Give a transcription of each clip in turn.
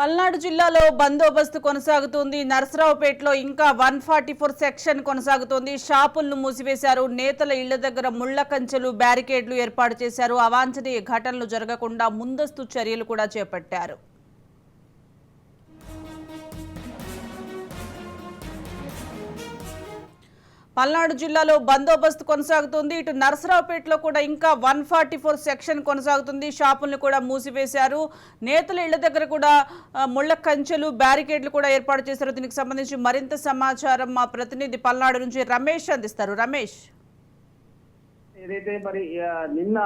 పల్నాడు జిల్లాలో బందోబస్తు కొనసాగుతుంది. నర్సరావుపేటలో ఇంకా 144 సెక్షన్ కొనసాగుతోంది. షాపులను మూసివేశారు. నేతల ఇళ్ల దగ్గర ముళ్ల కంచెలు, బ్యారికేడ్లు ఏర్పాటు చేశారు. అవాంఛనీయ ఘటనలు జరగకుండా ముందస్తు చర్యలు కూడా చేపట్టారు. పల్నాడు జిల్లాలో బందోబస్తు కొనసాగుతుంది. ఇటు నర్సరావుపేటలో కూడా ఇంకా 144 సెక్షన్ కొనసాగుతుంది. షాపులను కూడా మూసివేశారు. నేతల ఇళ్ల దగ్గర కూడా ముళ్ల కంచెలు, బ్యారికేడ్లు కూడా ఏర్పాటు చేశారు. దీనికి సంబంధించి మరింత సమాచారం మా ప్రతినిధి పల్నాడు నుంచి రమేష్ అందిస్తారు. రమేష్, ఏదైతే మరి నిన్న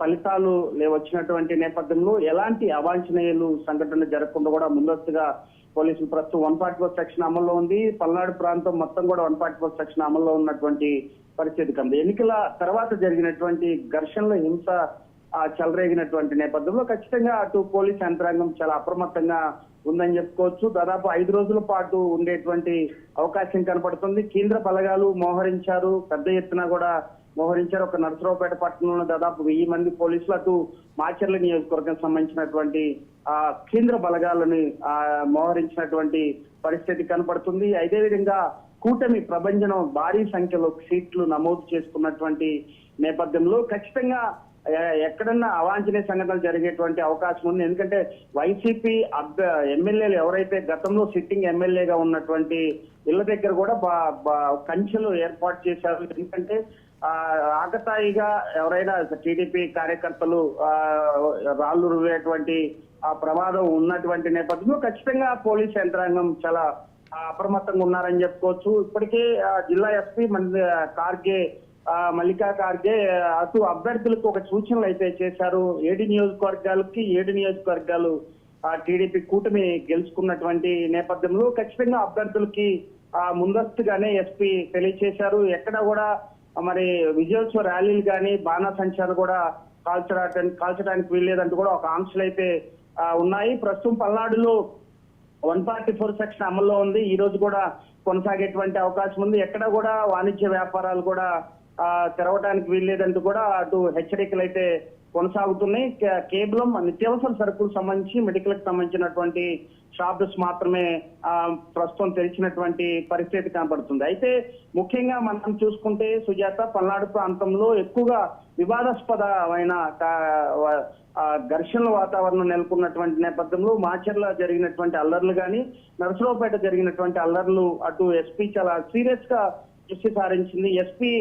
ఫలితాలు వచ్చినటువంటి నేపథ్యంలో ఎలాంటి అవాంఛనీయాలు సంఘటనలు జరగకుండా కూడా ముందస్తుగా పోలీసులు ప్రస్తుతం 144 సెక్షన్ అమల్లో ఉంది. పల్నాడు ప్రాంతం మొత్తం కూడా 144 సెక్షన్ అమల్లో ఉన్నటువంటి పరిస్థితి కంది. ఎన్నికల తర్వాత జరిగినటువంటి ఘర్షణలో హింస చెలరేగినటువంటి నేపథ్యంలో ఖచ్చితంగా అటు పోలీస్ యంత్రాంగం చాలా అప్రమత్తంగా ఉందని చెప్పుకోవచ్చు. దాదాపు 5 రోజుల పాటు ఉండేటువంటి అవకాశం కనపడుతుంది. కేంద్ర బలగాలు మోహరించారు, పెద్ద ఎత్తున కూడా మోహరించారు. ఒక నర్సరావుపేట పట్టణంలో దాదాపు 1000 మంది పోలీసులు, అటు మాచర్ల నియోజకవర్గం సంబంధించినటువంటి కేంద్ర బలగాలని మోహరించినటువంటి పరిస్థితి కనపడుతుంది. అదే విధంగా కూటమి ప్రభంజనం భారీ సంఖ్యలో సీట్లు నమోదు చేసుకున్నటువంటి నేపథ్యంలో ఖచ్చితంగా ఎక్కడన్నా అవాంఛనీయ సంఘటనలు జరిగేటువంటి అవకాశం ఉంది. ఎందుకంటే వైసీపీ ఎమ్మెల్యేలు ఎవరైతే గతంలో సిట్టింగ్ ఎమ్మెల్యేగా ఉన్నటువంటి ఇళ్ల దగ్గర కూడా కంచెలు ఏర్పాటు చేశారు. ఎందుకంటే ఆకతాయిగా ఎవరైనా టీడీపీ కార్యకర్తలు రాళ్లు రువేటువంటి ప్రమాదం ఉన్నటువంటి నేపథ్యంలో ఖచ్చితంగా పోలీస్ యంత్రాంగం చాలా అప్రమత్తంగా ఉన్నారని చెప్పుకోవచ్చు. ఇప్పటికే జిల్లా ఎస్పీ మల్లికా ఖార్గే అటు అభ్యర్థులకు ఒక సూచనలు అయితే చేశారు. 7 నియోజకవర్గాలు టీడీపీ కూటమి గెలుచుకున్నటువంటి నేపథ్యంలో ఖచ్చితంగా అభ్యర్థులకి ముందస్తుగానే ఎస్పీ తెలియజేశారు. ఎక్కడ కూడా మరి విజయోత్సవ ర్యాలీలు కానీ బాణాసంచాలు కూడా కాల్చడానికి వీల్లేదంటూ కూడా ఒక ఆంక్షలు అయితే ఉన్నాయి. ప్రస్తుతం పల్నాడులో 144 సెక్షన్ అమల్లో ఉంది. ఈ రోజు కూడా కొనసాగేటువంటి అవకాశం ఉంది. ఎక్కడ కూడా వాణిజ్య వ్యాపారాలు కూడా తెరవడానికి వీల్లేదంటూ కూడా అటు హెచ్చరికలు అయితే కొనసాగుతున్నాయి. కేవలం నిత్యావసర సరుకులకు సంబంధించి, మెడికల్ కి సంబంధించినటువంటి షాప్స్ మాత్రమే ప్రస్తుతం తెరిచినటువంటి పరిస్థితి కనబడుతుంది. అయితే ముఖ్యంగా మనం చూసుకుంటే సుజాత, పల్నాడు ప్రాంతంలో ఎక్కువగా వివాదాస్పదమైన ఘర్షణల వాతావరణం నెలకొన్నటువంటి నేపథ్యంలో మాచర్ల జరిగినటువంటి అల్లర్లు కానీ, నరసరావుపేట జరిగినటువంటి అల్లర్లు అటు ఎస్పీ చాలా సీరియస్ గా దృష్టి సారించింది. ఎస్పీ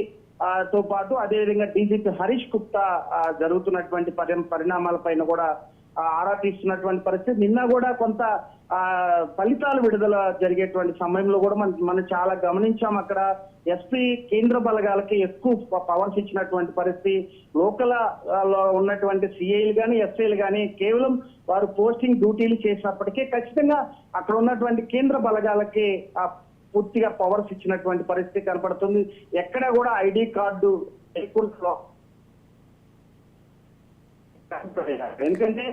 తో పాటు అదేవిధంగా డీజీపీ హరీష్ గుప్తా జరుగుతున్నటువంటి పరిణామాలపైన కూడా ఆరా తీస్తున్నటువంటి పరిస్థితి. నిన్న కూడా కొంత ఫలితాలు విడుదల జరిగేటువంటి సమయంలో కూడా మనం చాలా గమనించాం. అక్కడ ఎస్పీ కేంద్ర బలగాలకి ఎక్కువ పవర్స్ ఇచ్చినటువంటి పరిస్థితి. లోకల్ లో ఉన్నటువంటి సిఐలు కానీ, ఎస్ఐలు కానీ కేవలం వారు పోస్టింగ్ డ్యూటీలు చేసినప్పటికీ ఖచ్చితంగా అక్కడ ఉన్నటువంటి కేంద్ర బలగాలకి పూర్తిగా పవర్స్ ఇచ్చినటువంటి పరిస్థితి కనపడుతుంది. ఎక్కడ కూడా ఐడి కార్డు ఎందుకంటే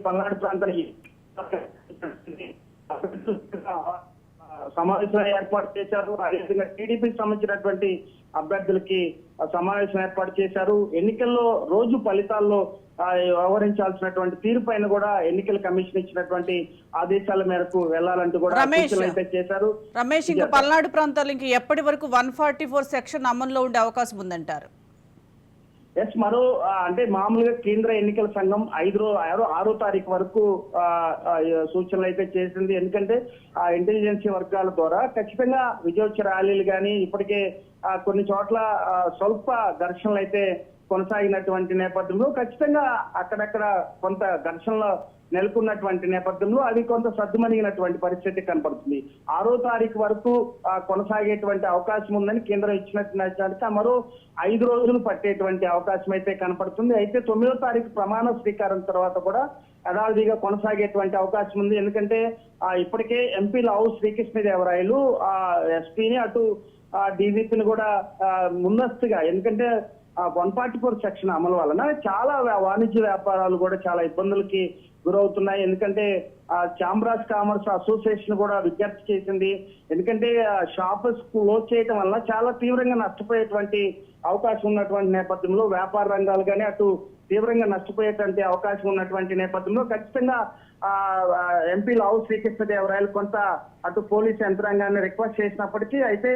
పల్నాడు ప్రాంతానికి సమావేశం ఏర్పాటు చేశారు. అదేవిధంగా టీడీపీకి సంబంధించినటువంటి అభ్యర్థులకి సమావేశం ఏర్పాటు చేశారు. ఎన్నికల్లో రోజు ఫలితాల్లో వ్యవహరించాల్సినటువంటి తీరు పైన కూడా ఎన్నికల కమిషన్ ఇచ్చినటువంటి ఆదేశాల మేరకు వెళ్లాలంటూ కూడా సూచనలు అయితే చేశారు. రమేష్, ఇంకా పల్నాడు ప్రాంతాలు ఇంకా ఎప్పటి వరకు 144 సెక్షన్ అమల్లో ఉండే అవకాశం ఉందంటారు? మరో అంటే మామూలుగా కేంద్ర ఎన్నికల సంఘం 6వ తారీఖు వరకు సూచనలు అయితే చేసింది. ఎందుకంటే ఆ ఇంటెలిజెన్సీ వర్గాల ద్వారా ఖచ్చితంగా విజయోత్సవ ర్యాలీలు కానీ, ఇప్పటికే కొన్ని చోట్ల స్వల్ప ఘర్షణలు అయితే కొనసాగినటువంటి నేపథ్యంలో ఖచ్చితంగా అక్కడక్కడ కొంత ఘర్షణలు నెలకొన్నటువంటి నేపథ్యంలో అది కొంత సద్దుమణిగినటువంటి పరిస్థితి కనపడుతుంది. 6వ తారీఖు వరకు కొనసాగేటువంటి అవకాశం ఉందని కేంద్రం ఇచ్చినట్టు మరో 5 రోజులు పట్టేటువంటి అవకాశం అయితే కనపడుతుంది. అయితే 9వ తారీఖు ప్రమాణ స్వీకారం తర్వాత కూడా యథావిధిగా కొనసాగేటువంటి అవకాశం ఉంది. ఎందుకంటే ఇప్పటికే ఎంపీ లావు శ్రీకృష్ణదేవరాయలు ఎస్పీని అటు డీజీపీని కూడా ముందస్తుగా, ఎందుకంటే 144 సెక్షన్ అమలు వలన చాలా వాణిజ్య వ్యాపారాలు కూడా చాలా ఇబ్బందులకి గురవుతున్నాయి. ఎందుకంటే ఛాంబర్ ఆఫ్ కామర్స్ అసోసియేషన్ కూడా విజ్ఞప్తి చేసింది. ఎందుకంటే షాప్స్ క్లోజ్ చేయడం వల్ల చాలా తీవ్రంగా నష్టపోయేటువంటి అవకాశం ఉన్నటువంటి నేపథ్యంలో వ్యాపార రంగాలు కానీ అటు తీవ్రంగా నష్టపోయేటువంటి అవకాశం ఉన్నటువంటి నేపథ్యంలో ఖచ్చితంగా ఎంపీ లావు శ్రీకృష్ణదేవరాయలు కొంత అటు పోలీస్ యంత్రాంగాన్ని రిక్వెస్ట్ చేసినప్పటికీ అయితే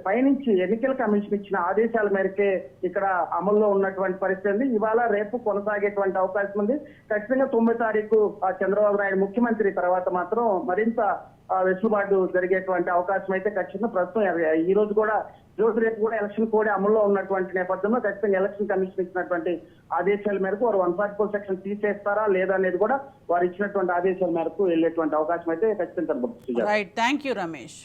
పైనుంచి ఎన్నికల కమిషన్ ఇచ్చిన ఆదేశాల మేరకే ఇక్కడ అమల్లో ఉన్నటువంటి పరిస్థితి ఉంది. ఇవాళ రేపు కొనసాగేటువంటి అవకాశం ఉంది. ఖచ్చితంగా 9వ తారీఖు చంద్రబాబు నాయుడు ముఖ్యమంత్రి తర్వాత మాత్రం మరింత వెసులుబాటు జరిగేటువంటి అవకాశం అయితే ఖచ్చితంగా ప్రస్తుతం ఈ రోజు కూడా రేపు కూడా ఎలక్షన్ కోడ్ అమల్లో ఉన్నటువంటి నేపథ్యంలో ఖచ్చితంగా ఎలక్షన్ కమిషన్ ఇచ్చినటువంటి ఆదేశాల మేరకు వారు 144 సెక్షన్ తీసేస్తారా లేదా అనేది కూడా వారు ఇచ్చినటువంటి ఆదేశాల మేరకు వెళ్ళేటువంటి అవకాశం అయితే ఖచ్చితంగా కనబడుతుంది. Right, thank you Ramesh.